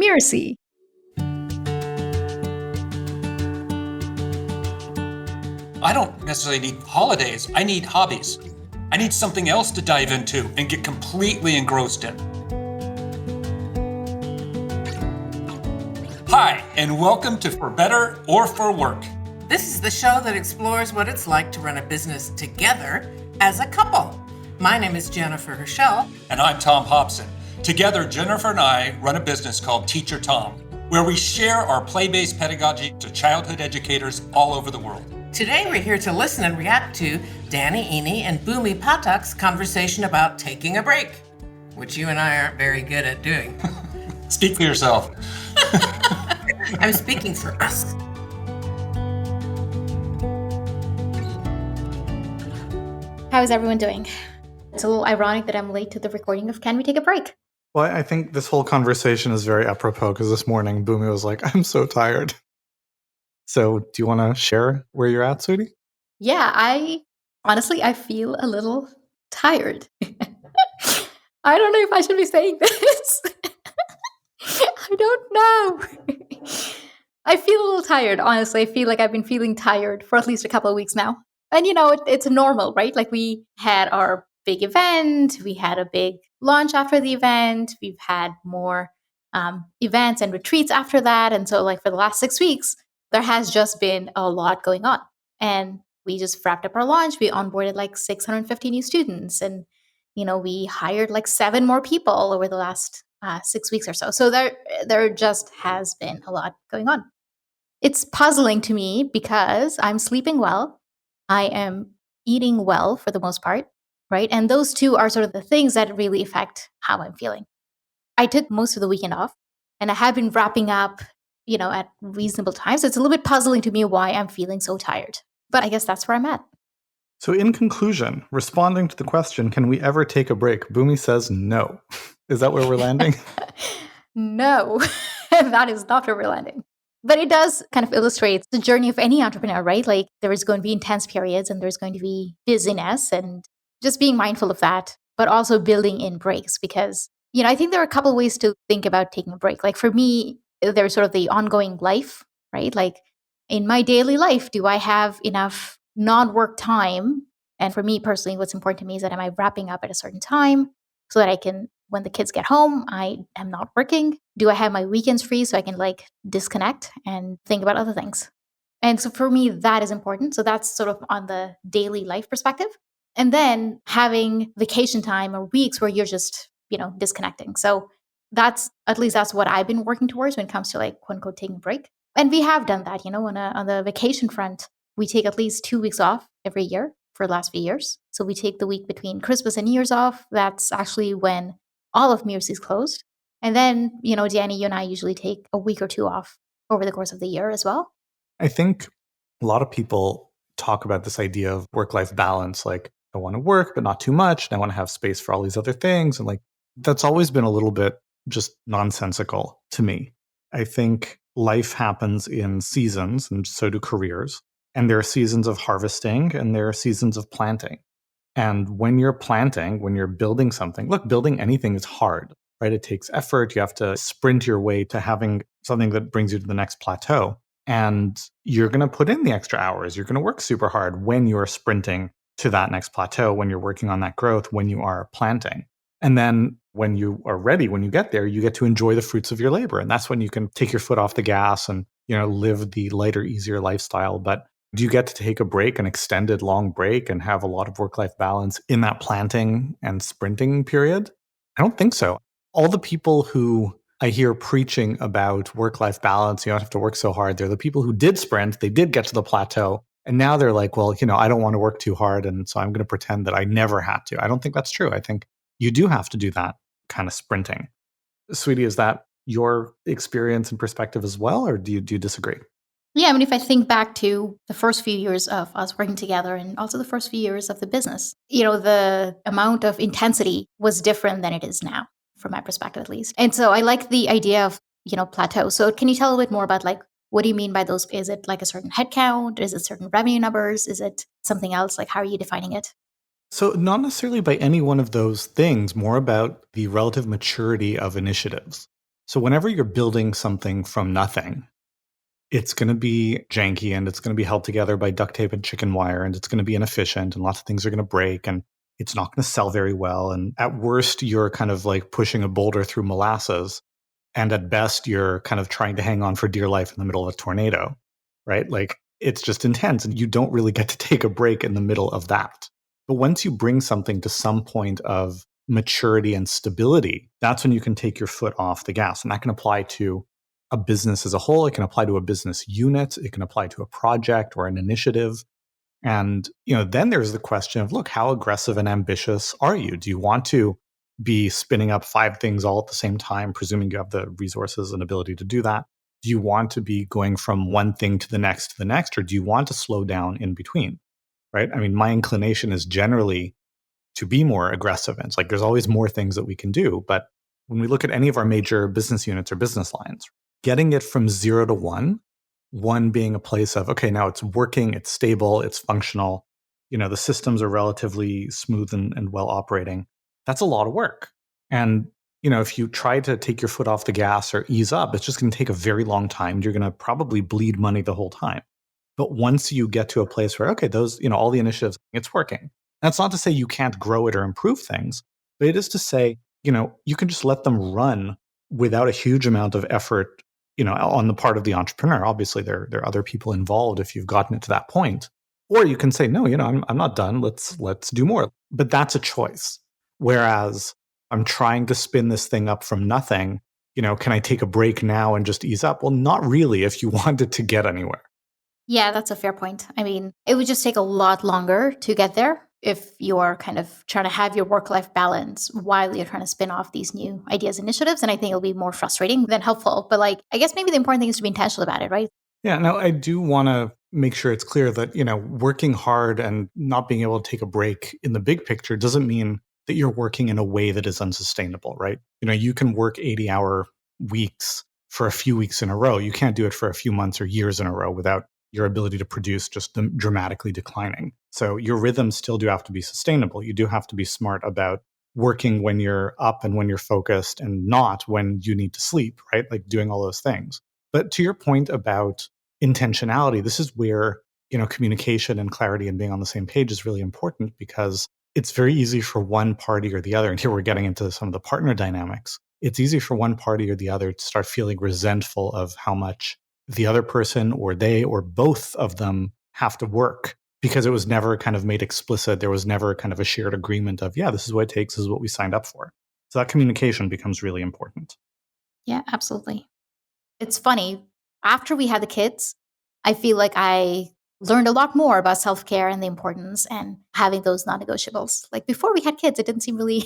Mirasee. I don't necessarily need holidays. I need hobbies. I need something else to dive into and get completely engrossed in. Hi, and welcome to For Better or For Work. This is the show that explores what it's like to run a business together as a couple. My name is Jennifer Hurshell. And I'm Tom Hobson. Together, Jennifer and I run a business called Teacher Tom, where we share our play-based pedagogy to childhood educators all over the world. Today, we're here to listen and react to Danny Eni and Bhoomi Phatak's conversation about taking a break, which you and I aren't very good at doing. Speak for yourself. I'm speaking for us. How is everyone doing? It's a little ironic that I'm late to the recording of Can We Take a Break? Well, I think this whole conversation is very apropos because this morning Bhoomi was like, I'm so tired. So do you want to share where you're at, sweetie? Yeah, I feel a little tired. I don't know if I should be saying this. I don't know. I feel a little tired, honestly. I feel like I've been feeling tired for at least a couple of weeks now. And, it's normal, right? Like we had our big event. We had a big launch after the event. We've had more events and retreats after that. And so for the last 6 weeks, there has just been a lot going on. And we just wrapped up our launch. We onboarded 650 new students. And, we hired 7 more people over the last 6 weeks or so. So there just has been a lot going on. It's puzzling to me because I'm sleeping well. I am eating well for the most part, right? And those two are sort of the things that really affect how I'm feeling. I took most of the weekend off and I have been wrapping up at reasonable times. It's a little bit puzzling to me why I'm feeling so tired. But I guess that's where I'm at. So in conclusion, responding to the question, can we ever take a break? Bhoomi says no. Is that where we're landing? No, that is not where we're landing. But it does kind of illustrate the journey of any entrepreneur, right? There is going to be intense periods and there's going to be busyness and just being mindful of that, but also building in breaks because, I think there are a couple ways to think about taking a break. For me, there's sort of the ongoing life, right? In my daily life, do I have enough non-work time? And for me personally, what's important to me is that am I wrapping up at a certain time so that I can, when the kids get home, I am not working? Do I have my weekends free so I can disconnect and think about other things? And so for me, that is important. So that's sort of on the daily life perspective. And then having vacation time or weeks where you're just, disconnecting. So that's what I've been working towards when it comes to quote unquote taking a break. And we have done that, on the vacation front, we take at least 2 weeks off every year for the last few years. So we take the week between Christmas and New Year's off. That's actually when all of Mirasee is closed. And then, Danny, you and I usually take a week or 2 off over the course of the year as well. I think a lot of people talk about this idea of work-life balance. I want to work, but not too much. And I want to have space for all these other things. And that's always been a little bit just nonsensical to me. I think life happens in seasons, and so do careers. And there are seasons of harvesting and there are seasons of planting. And when you're planting, when you're building something, building anything is hard, right? It takes effort. You have to sprint your way to having something that brings you to the next plateau. And you're going to put in the extra hours. You're going to work super hard when you're sprinting to that next plateau, when you're working on that growth, when you are planting. And then when you are ready, when you get there, you get to enjoy the fruits of your labor. And that's when you can take your foot off the gas and, live the lighter, easier lifestyle. But do you get to take a break, an extended long break, and have a lot of work-life balance in that planting and sprinting period? I don't think so. All the people who I hear preaching about work-life balance, you don't have to work so hard. They're the people who did sprint, they did get to the plateau, and now they're like, well, I don't want to work too hard, and so I'm going to pretend that I never had to. I don't think that's true. I think you do have to do that kind of sprinting. Sweetie, is that your experience and perspective as well, or do you disagree? Yeah, if I think back to the first few years of us working together and also the first few years of the business, the amount of intensity was different than it is now, from my perspective at least. And so I like the idea of, plateau. So can you tell a bit more about what do you mean by those? Is it a certain headcount? Is it certain revenue numbers? Is it something else? How are you defining it? So not necessarily by any one of those things, more about the relative maturity of initiatives. So whenever you're building something from nothing, it's going to be janky and it's going to be held together by duct tape and chicken wire, and it's going to be inefficient and lots of things are going to break and it's not going to sell very well. And at worst, you're kind of like pushing a boulder through molasses. And at best, you're kind of trying to hang on for dear life in the middle of a tornado, right? Like it's just intense and you don't really get to take a break in the middle of that. But once you bring something to some point of maturity and stability, that's when you can take your foot off the gas. And that can apply to a business as a whole. It can apply to a business unit. It can apply to a project or an initiative. And, then there's the question of, look, how aggressive and ambitious are you? Do you want to be spinning up 5 things all at the same time, presuming you have the resources and ability to do that? Do you want to be going from one thing to the next, or do you want to slow down in between? Right? I mean, my inclination is generally to be more aggressive. And it's like there's always more things that we can do. But when we look at any of our major business units or business lines, getting it from 0 to 1 being a place of, okay, now it's working, it's stable, it's functional, the systems are relatively smooth and well operating. That's a lot of work. And, if you try to take your foot off the gas or ease up, it's just going to take a very long time. You're going to probably bleed money the whole time. But once you get to a place where, okay, those, all the initiatives, it's working. That's not to say you can't grow it or improve things, but it is to say, you can just let them run without a huge amount of effort, on the part of the entrepreneur. Obviously, there are other people involved if you've gotten it to that point. Or you can say, no, I'm not done. Let's do more. But that's a choice. Whereas I'm trying to spin this thing up from nothing. Can I take a break now and just ease up? Well, not really if you wanted to get anywhere. Yeah, that's a fair point. I mean, it would just take a lot longer to get there if you're kind of trying to have your work-life balance while you're trying to spin off these new ideas, initiatives. And I think it'll be more frustrating than helpful. But I guess maybe the important thing is to be intentional about it, right? Yeah, no, I do want to make sure it's clear that, working hard and not being able to take a break in the big picture doesn't mean that you're working in a way that is unsustainable, right? You can work 80-hour weeks for a few weeks in a row. You can't do it for a few months or years in a row without your ability to produce just dramatically declining. So your rhythms still do have to be sustainable. You do have to be smart about working when you're up and when you're focused and not when you need to sleep, right? Like doing all those things. But to your point about intentionality, this is where, communication and clarity and being on the same page is really important, because it's very easy for one party or the other. And here we're getting into some of the partner dynamics. It's easy for one party or the other to start feeling resentful of how much the other person or they or both of them have to work, because it was never kind of made explicit. There was never kind of a shared agreement of, yeah, this is what it takes, this is what we signed up for. So that communication becomes really important. Yeah, absolutely. It's funny. After we had the kids, I feel like I learned a lot more about self-care and the importance and having those non-negotiables. Like before we had kids, it didn't seem really,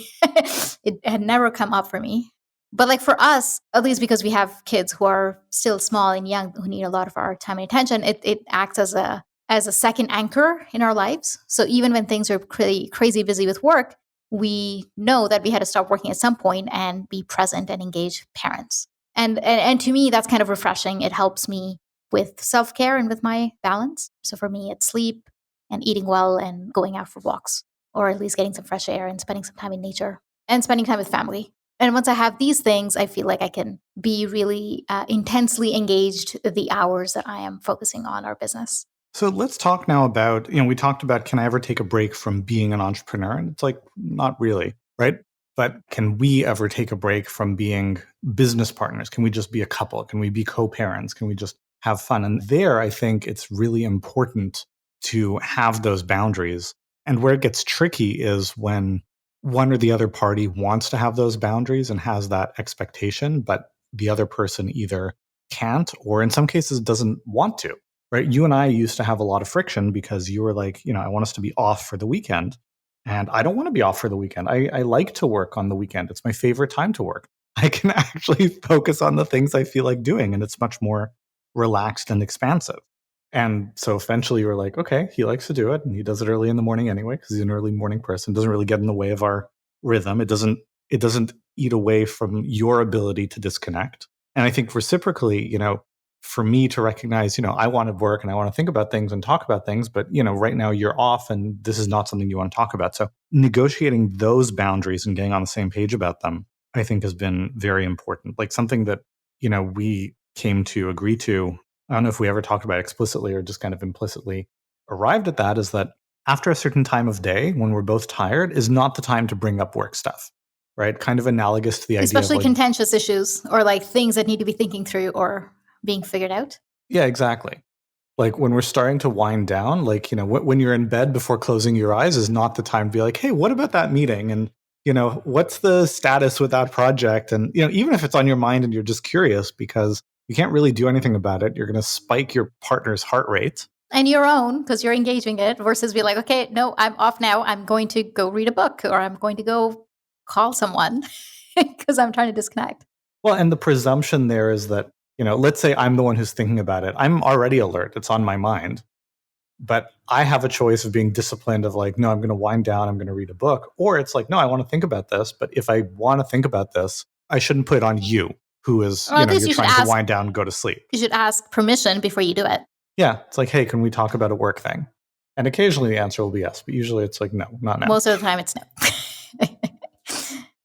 it had never come up for me. But for us, at least because we have kids who are still small and young, who need a lot of our time and attention, it acts as a second anchor in our lives. So even when things are crazy busy with work, we know that we had to stop working at some point and be present and engage parents. And to me, that's kind of refreshing. It helps me with self-care and with my balance. So for me, it's sleep and eating well and going out for walks, or at least getting some fresh air and spending some time in nature and spending time with family. And once I have these things, I feel like I can be really intensely engaged the hours that I am focusing on our business. So let's talk now about, we talked about, can I ever take a break from being an entrepreneur? And it's like, not really, right? But can we ever take a break from being business partners? Can we just be a couple? Can we be co-parents? Can we just have fun? And there, I think it's really important to have those boundaries. And where it gets tricky is when one or the other party wants to have those boundaries and has that expectation, but the other person either can't or in some cases doesn't want to, right? You and I used to have a lot of friction because you were like, I want us to be off for the weekend. And I don't want to be off for the weekend. I like to work on the weekend. It's my favorite time to work. I can actually focus on the things I feel like doing, and it's much more relaxed and expansive. And so eventually you were like, okay, he likes to do it, and he does it early in the morning anyway, because he's an early morning person. It doesn't really get in the way of our rhythm. It doesn't eat away from your ability to disconnect. And I think reciprocally, for me to recognize, I want to work and I want to think about things and talk about things, but, right now you're off and this is not something you want to talk about. So negotiating those boundaries and getting on the same page about them, I think has been very important. Like something that, we came to agree to. I don't know if we ever talked about it explicitly or just kind of implicitly arrived at that, is that after a certain time of day when we're both tired is not the time to bring up work stuff, right? Kind of analogous to the idea of Especially like, contentious issues or like things that need to be thinking through or being figured out. yeah, exactly. Like when we're starting to wind down, like, when you're in bed before closing your eyes is not the time to be like, hey, what about that meeting? And, what's the status with that project? And, even if it's on your mind and you're just curious because you can't really do anything about it, you're going to spike your partner's heart rate. And your own, because you're engaging it, versus be like, okay, no, I'm off now. I'm going to go read a book or I'm going to go call someone because I'm trying to disconnect. Well, and the presumption there is that, let's say I'm the one who's thinking about it. I'm already alert. It's on my mind. But I have a choice of being disciplined of like, no, I'm going to wind down. I'm going to read a book. Or it's like, no, I want to think about this. But if I want to think about this, I shouldn't put it on you, who is, Or at least you're you should trying to ask- wind down and go to sleep. You should ask permission before you do it. Yeah. It's like, hey, can we talk about a work thing? And occasionally the answer will be yes. But usually it's like, no, not now. Most of the time it's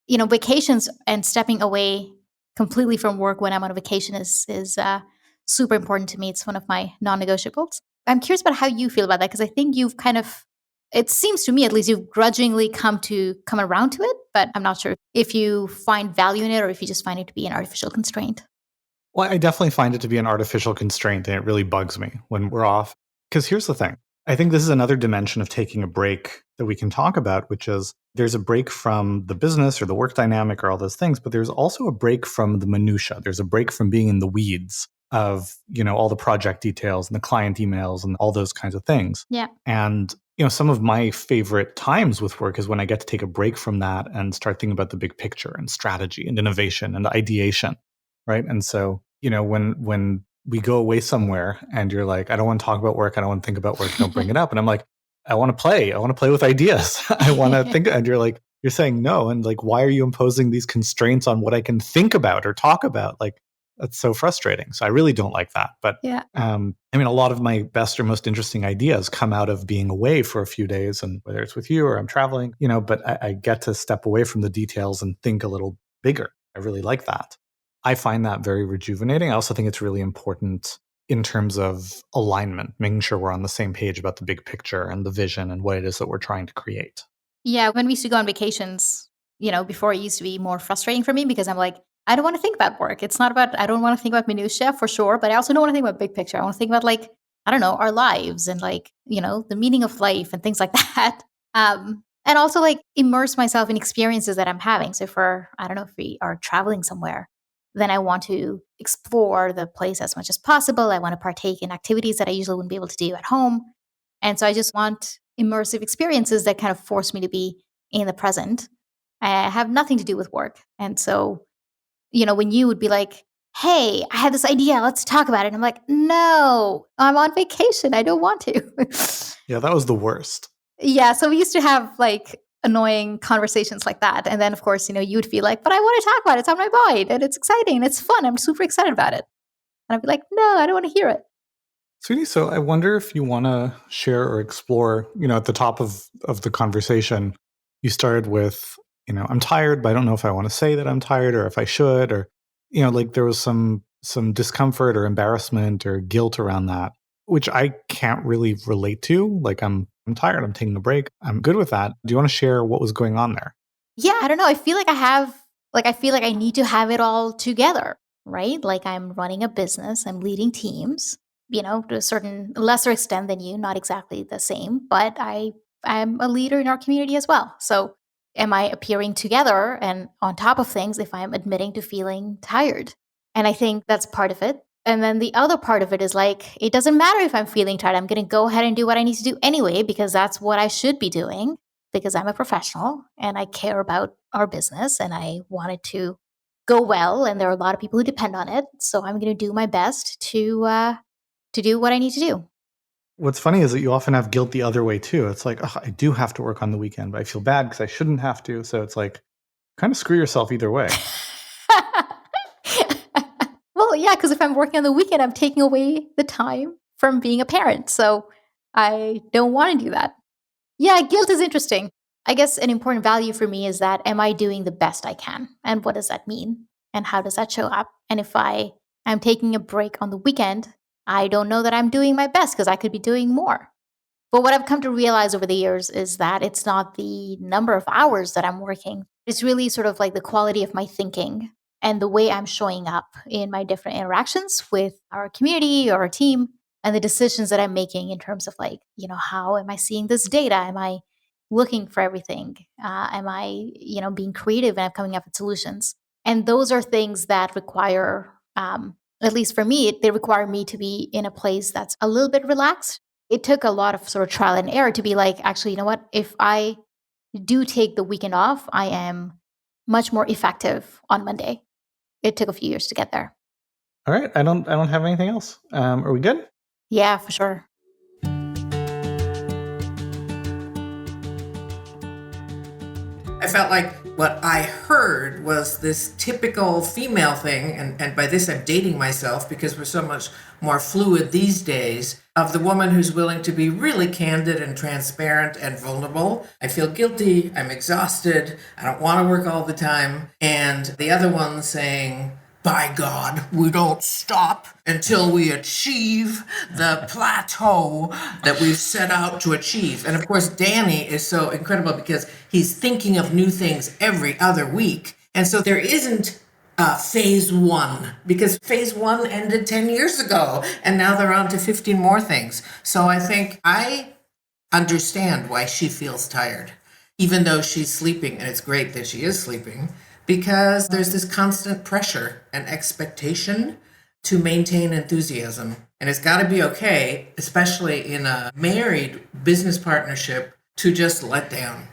no. Vacations and stepping away completely from work when I'm on a vacation is super important to me. It's one of my non-negotiables. I'm curious about how you feel about that, because I think you've kind of, it seems to me at least, you've grudgingly come around to it, but I'm not sure if you find value in it or if you just find it to be an artificial constraint. Well, I definitely find it to be an artificial constraint, and it really bugs me when we're off. Because here's the thing. I think this is another dimension of taking a break that we can talk about, which is there's a break from the business or the work dynamic or all those things, but there's also a break from the minutia. There's a break from being in the weeds of, all the project details and the client emails and all those kinds of things. Yeah. And, some of my favorite times with work is when I get to take a break from that and start thinking about the big picture and strategy and innovation and ideation, right? And so, when we go away somewhere and you're like, I don't want to talk about work. I don't want to think about work. Don't bring it up. And I'm like, I want to play. I want to play with ideas. I want to think. And you're like, you're saying no. And like, why are you imposing these constraints on what I can think about or talk about? Like, that's so frustrating. So I really don't like that. But yeah, a lot of my best or most interesting ideas come out of being away for a few days, and whether it's with you or I'm traveling, but I get to step away from the details and think a little bigger. I really like that. I find that very rejuvenating. I also think it's really important in terms of alignment, making sure we're on the same page about the big picture and the vision and what it is that we're trying to create. Yeah, when we used to go on vacations, before it used to be more frustrating for me because I'm like, I don't want to think about work. It's not about, I don't want to think about minutia for sure, but I also don't want to think about big picture. I want to think about like, I don't know, our lives and like, the meaning of life and things like that. And also like immerse myself in experiences that I'm having. So I don't know, if we are traveling somewhere, then I want to explore the place as much as possible. I want to partake in activities that I usually wouldn't be able to do at home. And so I just want immersive experiences that kind of force me to be in the present. I have nothing to do with work. And so, when you would be like, hey, I had this idea, let's talk about it. And I'm like, no, I'm on vacation. I don't want to. Yeah, that was the worst. Yeah. So we used to have like annoying conversations like that. And then, of course, you'd feel like, but I want to talk about it. It's on my mind and it's exciting and it's fun. I'm super excited about it. And I'd be like, no, I don't want to hear it. Sweetie, so I wonder if you want to share or explore, at the top of the conversation, you started with, I'm tired, but I don't know if I want to say that I'm tired or if I should, or, like there was some discomfort or embarrassment or guilt around that, which I can't really relate to. Like I'm tired, I'm taking a break. I'm good with that. Do you want to share what was going on there? Yeah, I don't know. I feel like I feel like I need to have it all together, right? Like I'm running a business, I'm leading teams, to a certain lesser extent than you, not exactly the same, but I'm a leader in our community as well. So am I appearing together and on top of things if I'm admitting to feeling tired? And I think that's part of it. And then the other part of it is like, it doesn't matter if I'm feeling tired. I'm going to go ahead and do what I need to do anyway, because that's what I should be doing, because I'm a professional and I care about our business and I want it to go well. And there are a lot of people who depend on it. So I'm going to do my best to do what I need to do. What's funny is that you often have guilt the other way too. It's like, oh, I do have to work on the weekend, but I feel bad because I shouldn't have to. So it's like, kind of screw yourself either way. Well, yeah, because if I'm working on the weekend, I'm taking away the time from being a parent. So I don't want to do that. Yeah, guilt is interesting. I guess an important value for me is that, am I doing the best I can? And what does that mean? And how does that show up? And if I am taking a break on the weekend, I don't know that I'm doing my best because I could be doing more. But what I've come to realize over the years is that it's not the number of hours that I'm working. It's really sort of like the quality of my thinking and the way I'm showing up in my different interactions with our community or our team, and the decisions that I'm making in terms of like, how am I seeing this data? Am I looking for everything? Am I, being creative and coming up with solutions? And those are things that require, at least for me, they require me to be in a place that's a little bit relaxed. It took a lot of sort of trial and error to be like, actually, you know what? If I do take the weekend off, I am much more effective on Monday. It took a few years to get there. All right. I don't have anything else. Are we good? Yeah, for sure. I felt like what I heard was this typical female thing, and by this I'm dating myself because we're so much more fluid these days, of the woman who's willing to be really candid and transparent and vulnerable. I feel guilty, I'm exhausted, I don't want to work all the time. And the other one saying, by God, we don't stop until we achieve the plateau that we've set out to achieve. And of course, Danny is so incredible because he's thinking of new things every other week. And so there isn't phase one, because phase one ended 10 years ago, and now they're on to 15 more things. So I think I understand why she feels tired, even though she's sleeping, and it's great that she is sleeping, because there's this constant pressure and expectation to maintain enthusiasm. And it's got to be okay, especially in a married business partnership, to just let down.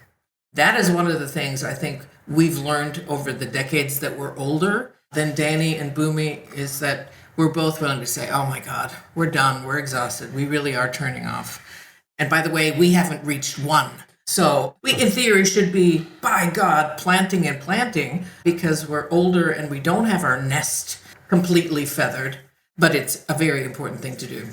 That is one of the things I think we've learned over the decades that we're older than Danny and Bhoomi, is that we're both willing to say, oh my God, we're done, we're exhausted, we really are turning off. And by the way, we haven't reached one. So we, in theory, should be, by God, planting and planting, because we're older and we don't have our nest completely feathered, but it's a very important thing to do.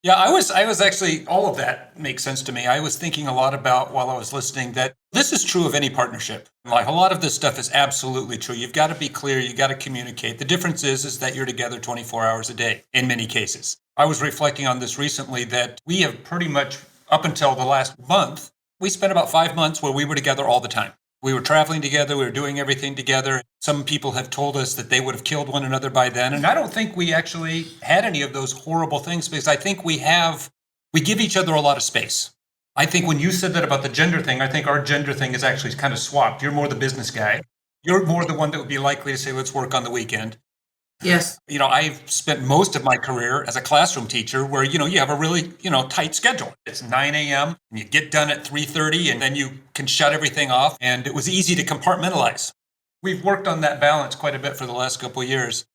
Yeah, I was actually, all of that makes sense to me. I was thinking a lot about, while I was listening, that this is true of any partnership. Like, a lot of this stuff is absolutely true. You've got to be clear, you got to communicate. The difference is that you're together 24 hours a day in many cases. I was reflecting on this recently, that we have pretty much, up until the last month, we spent about 5 months where we were together all the time. We were traveling together. We were doing everything together. Some people have told us that they would have killed one another by then. And I don't think we actually had any of those horrible things, because I think we give each other a lot of space. I think when you said that about the gender thing, I think our gender thing is actually kind of swapped. You're more the business guy. You're more the one that would be likely to say, let's work on the weekend. Yes. I've spent most of my career as a classroom teacher where, you have a really, tight schedule. It's 9 a.m. and you get done at 3:30 and then you can shut everything off. And it was easy to compartmentalize. We've worked on that balance quite a bit for the last couple of years.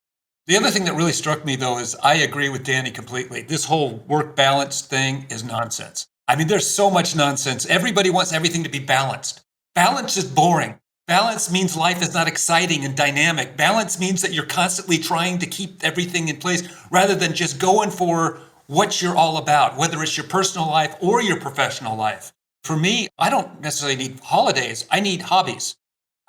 The other thing that really struck me, though, is I agree with Danny completely. This whole work balance thing is nonsense. I mean, there's so much nonsense. Everybody wants everything to be balanced. Balance is boring. Balance means life is not exciting and dynamic. Balance means that you're constantly trying to keep everything in place rather than just going for what you're all about, whether it's your personal life or your professional life. For me, I don't necessarily need holidays. I need hobbies.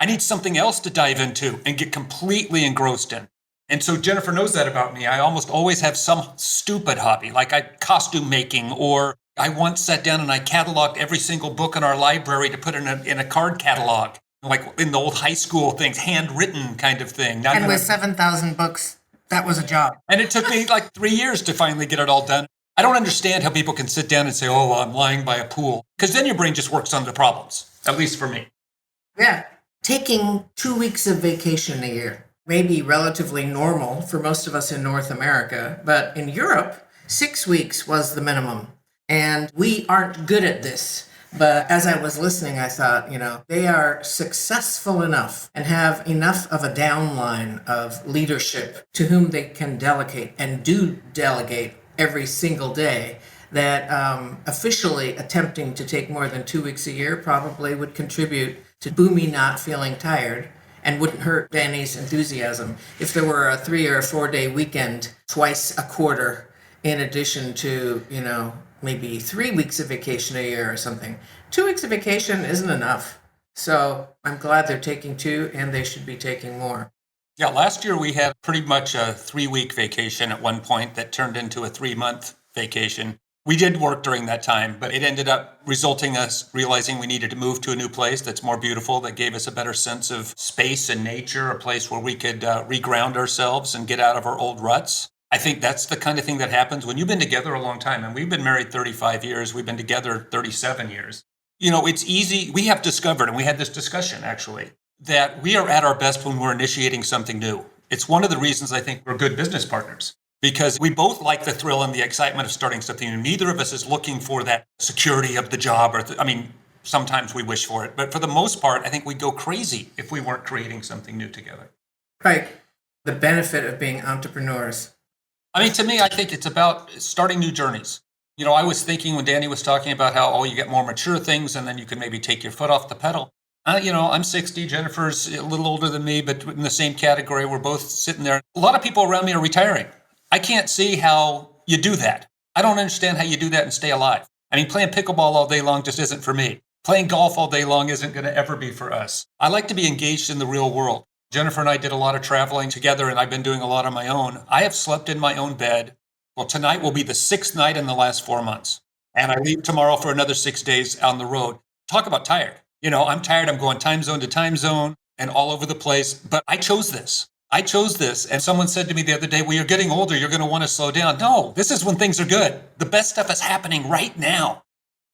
I need something else to dive into and get completely engrossed in. And so Jennifer knows that about me. I almost always have some stupid hobby, like costume making, or I once sat down and I cataloged every single book in our library to put in a card catalog. Like in the old high school things, handwritten kind of thing. And with 7,000 books, that was a job. And it took me like 3 years to finally get it all done. I don't understand how people can sit down and say, oh, well, I'm lying by a pool. Because then your brain just works on the problems, at least for me. Yeah. Taking 2 weeks of vacation a year may be relatively normal for most of us in North America. But in Europe, 6 weeks was the minimum. And we aren't good at this. But as I was listening, I thought, they are successful enough and have enough of a downline of leadership to whom they can delegate and do delegate every single day, that officially attempting to take more than 2 weeks a year probably would contribute to Bhoomi not feeling tired and wouldn't hurt Danny's enthusiasm if there were a 3 or 4 day weekend twice a quarter, in addition to, maybe 3 weeks of vacation a year or something. 2 weeks of vacation isn't enough. So I'm glad they're taking 2, and they should be taking more. Yeah, last year we had pretty much a 3-week vacation at one point that turned into a 3-month vacation. We did work during that time, but it ended up resulting us realizing we needed to move to a new place that's more beautiful, that gave us a better sense of space and nature, a place where we could reground ourselves and get out of our old ruts. I think that's the kind of thing that happens when you've been together a long time. And we've been married 35 years. We've been together 37 years. It's easy. We have discovered, and we had this discussion actually, that we are at our best when we're initiating something new. It's one of the reasons I think we're good business partners, because we both like the thrill and the excitement of starting something new. Neither of us is looking for that security of the job. Sometimes we wish for it, but for the most part, I think we'd go crazy if we weren't creating something new together. Right. The benefit of being entrepreneurs. To me, I think it's about starting new journeys. I was thinking when Danny was talking about how, you get more mature things and then you can maybe take your foot off the pedal. I'm 60, Jennifer's a little older than me, but in the same category, we're both sitting there. A lot of people around me are retiring. I can't see how you do that. I don't understand how you do that and stay alive. Playing pickleball all day long just isn't for me. Playing golf all day long isn't going to ever be for us. I like to be engaged in the real world. Jennifer and I did a lot of traveling together, and I've been doing a lot on my own. I have slept in my own bed. Well, tonight will be the 6th night in the last 4 months. And I leave tomorrow for another 6 days on the road. Talk about tired. I'm tired. I'm going time zone to time zone and all over the place. But I chose this. And someone said to me the other day, well, you're getting older. You're going to want to slow down. No, this is when things are good. The best stuff is happening right now.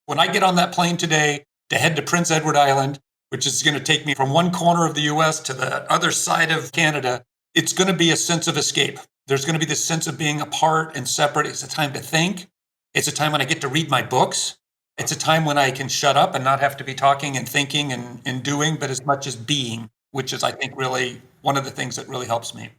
When I get on that plane today to head to Prince Edward Island, which is going to take me from one corner of the US to the other side of Canada, it's going to be a sense of escape. There's going to be this sense of being apart and separate. It's a time to think. It's a time when I get to read my books. It's a time when I can shut up and not have to be talking and thinking and doing, but as much as being, which is, I think, really one of the things that really helps me.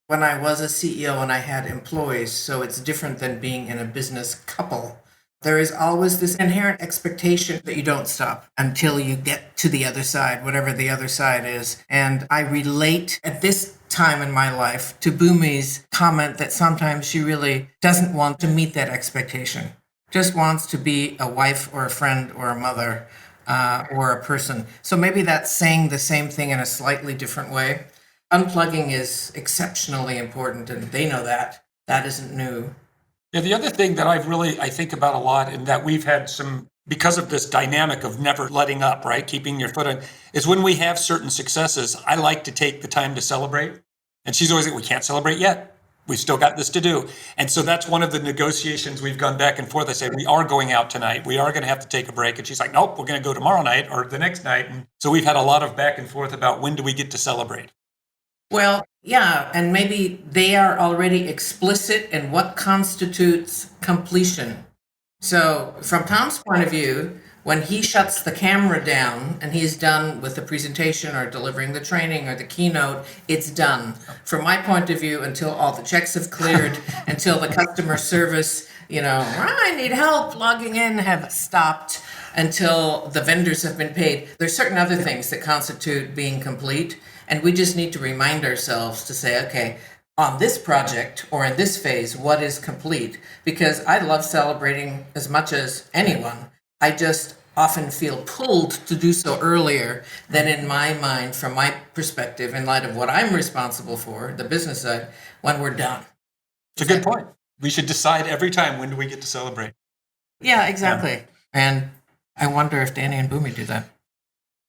When I was a CEO and I had employees, so it's different than being in a business couple. There is always this inherent expectation that you don't stop until you get to the other side, whatever the other side is. And I relate at this time in my life to Bhoomi's comment that sometimes she really doesn't want to meet that expectation, just wants to be a wife or a friend or a mother or a person. So maybe that's saying the same thing in a slightly different way. Unplugging is exceptionally important, and they know that. That isn't new. Yeah, the other thing that I think about a lot, and that we've had because of this dynamic of never letting up, right? Keeping your foot on, is when we have certain successes, I like to take the time to celebrate. And she's always like, we can't celebrate yet. We've still got this to do. And so that's one of the negotiations we've gone back and forth. I say, we are going out tonight. We are going to have to take a break. And she's like, nope, we're going to go tomorrow night or the next night. And so we've had a lot of back and forth about when do we get to celebrate. Well, yeah, and maybe they are already explicit in what constitutes completion. So from Tom's point of view, when he shuts the camera down and he's done with the presentation or delivering the training or the keynote, it's done. From my point of view, until all the checks have cleared, until the customer service, I need help logging in, have stopped, until the vendors have been paid. There's certain other things that constitute being complete. And we just need to remind ourselves to say, okay, on this project or in this phase, what is complete? Because I love celebrating as much as anyone. I just often feel pulled to do so earlier than in my mind, from my perspective, in light of what I'm responsible for, the business side, when we're done. It's a good point. We should decide every time, when do we get to celebrate? Yeah, exactly. Yeah. And I wonder if Danny and Bhoomi do that.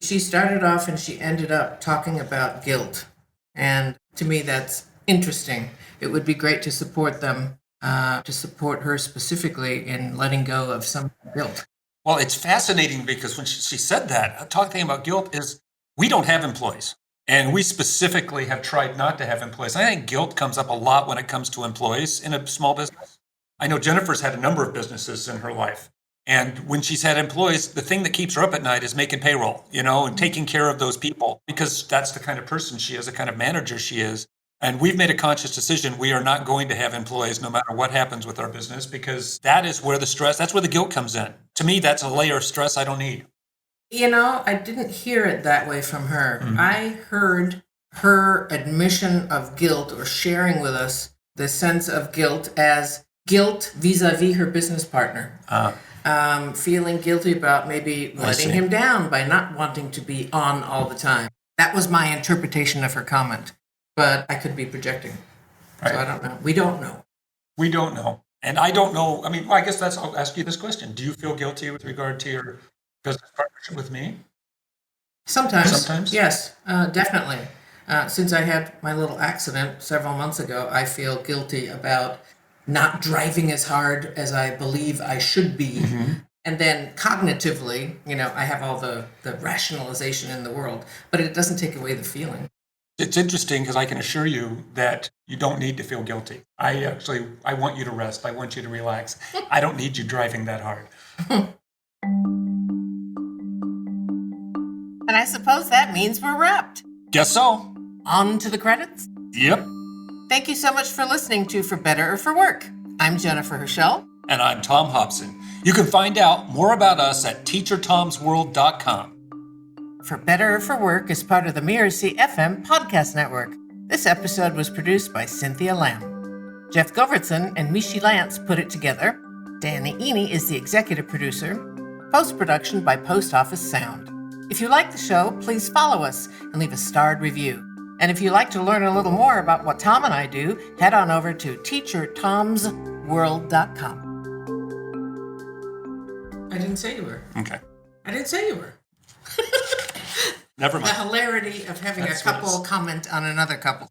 She started off and she ended up talking about guilt. And to me, that's interesting. It would be great to support them, to support her specifically in letting go of some guilt. Well, it's fascinating because when she said that, talking about guilt is we don't have employees. And we specifically have tried not to have employees. I think guilt comes up a lot when it comes to employees in a small business. I know Jennifer's had a number of businesses in her life. And when she's had employees, the thing that keeps her up at night is making payroll, and taking care of those people, because that's the kind of person she is, the kind of manager she is. And we've made a conscious decision. We are not going to have employees no matter what happens with our business, because that is where the stress, that's where the guilt comes in. To me, that's a layer of stress I don't need. I didn't hear it that way from her. Mm-hmm. I heard her admission of guilt, or sharing with us the sense of guilt, as guilt vis-a-vis her business partner. Feeling guilty about maybe letting him down by not wanting to be on all the time. That was my interpretation of her comment, but I could be projecting. Right. So I don't know. We don't know. We don't know. And I don't know. I mean, well, I guess I'll ask you this question. Do you feel guilty with regard to your business partnership with me? Sometimes. Yes, definitely. Since I had my little accident several months ago, I feel guilty about not driving as hard as I believe I should be. Mm-hmm. And then cognitively, I have all the rationalization in the world, but it doesn't take away the feeling. It's interesting because I can assure you that you don't need to feel guilty. I want you to rest. I want you to relax. I don't need you driving that hard. And I suppose that means we're wrapped. Guess so. On to the credits? Yep. Thank you so much for listening to For Better or For Work. I'm Jennifer Hurshell. And I'm Tom Hobson. You can find out more about us at teachertomsworld.com. For Better or For Work is part of the Mirasee FM podcast network. This episode was produced by Cynthia Lamb. Jeff Govertson and Mishi Lance put it together. Danny Eny is the executive producer. Post-production by Post Office Sound. If you like the show, please follow us and leave a starred review. And if you'd like to learn a little more about what Tom and I do, head on over to teachertomsworld.com. I didn't say you were. Okay. I didn't say you were. Never mind. The hilarity of having a couple comment on another couple.